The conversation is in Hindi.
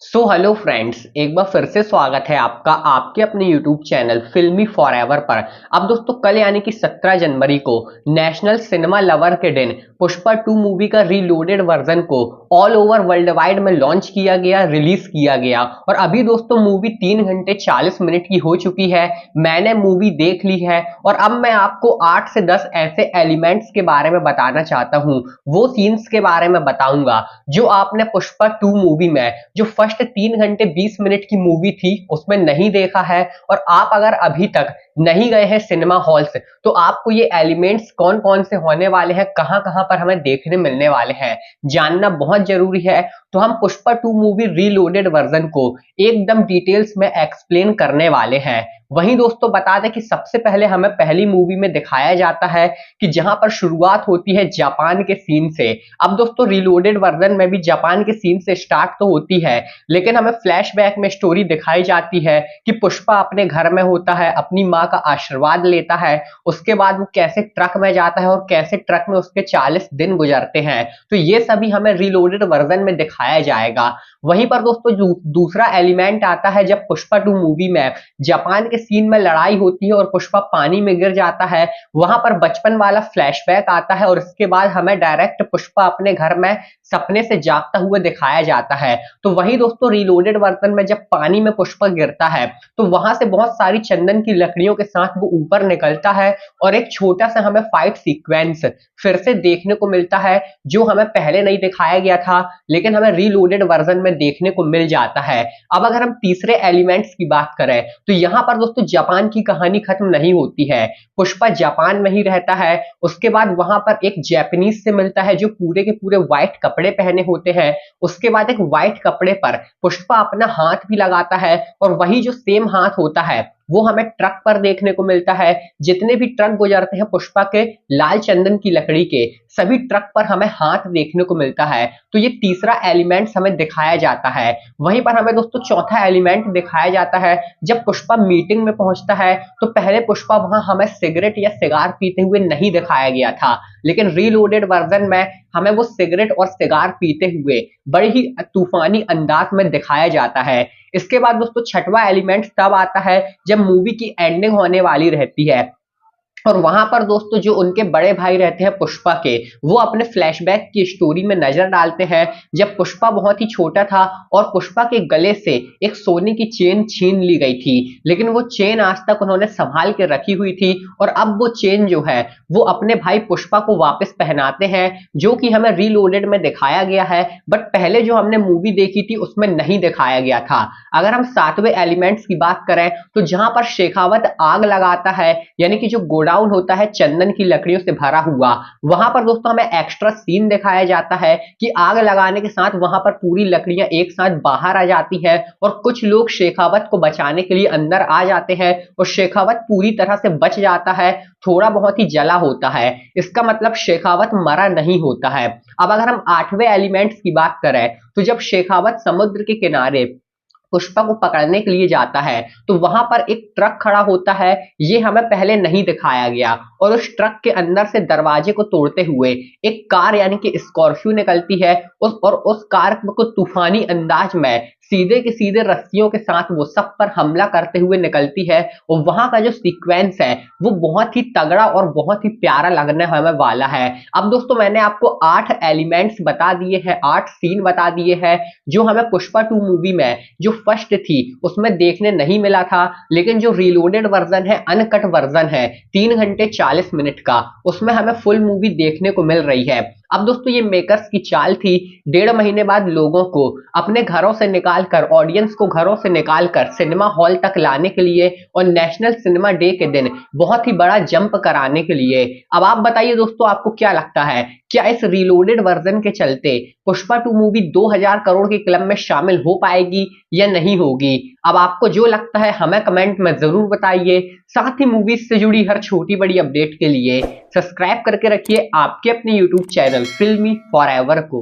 हेलो फ्रेंड्स, एक बार फिर से स्वागत है आपका आपके अपने यूट्यूब चैनल फिल्मी फॉरएवर पर। अब दोस्तों कल यानी कि 17 जनवरी को नेशनल सिनेमा लवर के दिन पुष्पा 2 मूवी का रीलोडेड वर्जन को ऑल ओवर वर्ल्ड वाइड में लॉन्च किया गया, रिलीज किया गया। और अभी दोस्तों मूवी 3 घंटे 40 मिनट की हो चुकी है। मैंने मूवी देख ली है और अब मैं आपको 8 से 10 ऐसे एलिमेंट्स के बारे में बताना चाहता हूँ, वो सीन्स के बारे में बताऊंगा जो आपने पुष्पा 2 मूवी में जो फर्स्ट 3 घंटे 20 मिनट की मूवी थी उसमें नहीं देखा है। और आप अगर अभी तक नहीं गए हैं सिनेमा हॉल से तो आपको ये एलिमेंट्स कौन कौन से होने वाले हैं, कहां कहां पर हमें देखने मिलने वाले हैं, जानना बहुत जरूरी है। तो हम पुष्पा 2 मूवी रीलोडेड वर्जन को एकदम डिटेल्स में एक्सप्लेन करने वाले हैं। वहीं दोस्तों बता दें कि सबसे पहले हमें पहली मूवी में दिखाया जाता है कि जहां पर शुरुआत होती है जापान के सीन से। अब दोस्तों रीलोडेड वर्जन में भी जापान के सीन से स्टार्ट तो होती है, लेकिन हमें फ्लैशबैक में स्टोरी दिखाई जाती है कि पुष्पा अपने घर में होता है, अपनी माँ का आशीर्वाद लेता है, उसके बाद वो कैसे ट्रक में जाता है और कैसे ट्रक में उसके 40 दिन गुजरते हैं। तो ये सभी हमें रीलोडेड वर्जन में दिखाया जाएगा। वहीं पर दोस्तों दूसरा एलिमेंट आता है जब पुष्पा 2 मूवी में जापान के सीन में लड़ाई होती है और पुष्पा पानी में गिर जाता है। वहां पर बचपन वाला फ्लैशबैक आता है और इसके बाद हमें डायरेक्ट पुष्पा अपने घर में सपने से जागता हुआ दिखाया जाता है। तो वही दोस्तों रीलोडेड वर्जन में जब पानी में पुष्पा गिरता है तो वहां से बहुत सारी चंदन की लकड़ियों के साथ वो ऊपर निकलता है और एक छोटा सा हमें फाइट सीक्वेंस फिर से देखने को मिलता है जो हमें पहले नहीं दिखाया गया था, लेकिन हमें रीलोडेड वर्जन में देखने को मिल जाता है। अब अगर हम तीसरे एलिमेंट्स की बात करें तो यहां पर दोस्तों जापान की कहानी खत्म नहीं होती है। पुष्पा जापान में ही रहता है, उसके बाद वहां पर एक जैपनीज से मिलता है जो पूरे के पूरे व्हाइट कपड़े पहने होते हैं। उसके बाद एक व्हाइट कपड़े पर पुष्पा अपना हाथ भी लगाता है और वही जो सेम हाथ होता है वो हमें ट्रक पर देखने को मिलता है। जितने भी ट्रक गुजरते हैं पुष्पा के लाल चंदन की लकड़ी के, सभी ट्रक पर हमें हाथ देखने को मिलता है। तो ये तीसरा एलिमेंट हमें दिखाया जाता है। वहीं पर हमें दोस्तों चौथा एलिमेंट दिखाया जाता है जब पुष्पा मीटिंग में पहुंचता है। तो पहले पुष्पा वहां हमें सिगरेट या सिगार पीते हुए नहीं दिखाया गया था, लेकिन रीलोडेड वर्जन में हमें वो सिगरेट और सिगार पीते हुए बड़ी ही तूफानी अंदाज में दिखाया जाता है। इसके बाद दोस्तों छठवां एलिमेंट तब आता है जब मूवी की एंडिंग होने वाली रहती है और वहां पर दोस्तों जो उनके बड़े भाई रहते हैं पुष्पा के, वो अपने फ्लैशबैक की स्टोरी में नजर डालते हैं जब पुष्पा बहुत ही छोटा था और पुष्पा के गले से एक सोने की चेन छीन ली गई थी, लेकिन वो चेन आज तक उन्होंने संभाल के रखी हुई थी और अब वो चेन जो है वो अपने भाई पुष्पा को वापस पहनाते हैं, जो कि हमें रीलोडेड में दिखाया गया है। बट पहले जो हमने मूवी देखी थी उसमें नहीं दिखाया गया था। अगर हम सातवें एलिमेंट्स की बात करें तो जहां पर शेखावत आग लगाता है, यानी कि जो गोडाउन होता है चंदन की लकड़ियों से भरा हुआ, वहां पर दोस्तों हमें एक्स्ट्रा सीन दिखाया जाता है कि आग लगाने के साथ वहां पर पूरी लकड़ियां एक साथ बाहर आ जाती हैं और कुछ लोग शेखावत को बचाने के लिए अंदर आ जाते हैं और शेखावत पूरी तरह से बच जाता है, थोड़ा बहुत ही जला होता है। इसका मतलब शेखावत मरा नहीं होता है। अब अगर हम आठवें एलिमेंट्स की बात करें तो जब शेखावत समुद्र के किनारे पुष्पा को पकड़ने के लिए जाता है तो वहां पर एक ट्रक खड़ा होता है, ये हमें पहले नहीं दिखाया गया, और उस ट्रक के अंदर से दरवाजे को तोड़ते हुए एक कार यानी कि स्कॉर्पियो निकलती है उस कार को तूफानी अंदाज में सीधे के सीधे रस्सियों के साथ वो सब पर हमला करते हुए निकलती है। और वहां का जो सीक्वेंस है वो बहुत ही तगड़ा और बहुत ही प्यारा लगने हमें वाला है। अब दोस्तों मैंने आपको 8 एलिमेंट्स बता दिए हैं, 8 सीन बता दिए हैं जो हमें पुष्पा 2 मूवी में जो फर्स्ट थी उसमें देखने नहीं मिला था, लेकिन जो रीलोडेड वर्जन है, अनकट वर्जन है 3 घंटे 40 मिनट का, उसमें हमें फुल मूवी देखने को मिल रही है। अब दोस्तों ये मेकर्स की चाल थी 1.5 महीने बाद लोगों को अपने घरों से निकालकर, ऑडियंस को घरों से निकालकर सिनेमा हॉल तक लाने के लिए और नेशनल सिनेमा डे के दिन बहुत ही बड़ा जंप कराने के लिए। अब आप बताइए दोस्तों आपको क्या लगता है, क्या इस रीलोडेड वर्जन के चलते पुष्पा 2 मूवी 2000 करोड़ के क्लब में शामिल हो पाएगी या नहीं होगी? अब आपको जो लगता है हमें कमेंट में जरूर बताइए। साथ ही मूवीज से जुड़ी हर छोटी बड़ी अपडेट के लिए सब्सक्राइब करके रखिए आपके अपने यूट्यूब चैनल फिल्मी फॉरएवर को।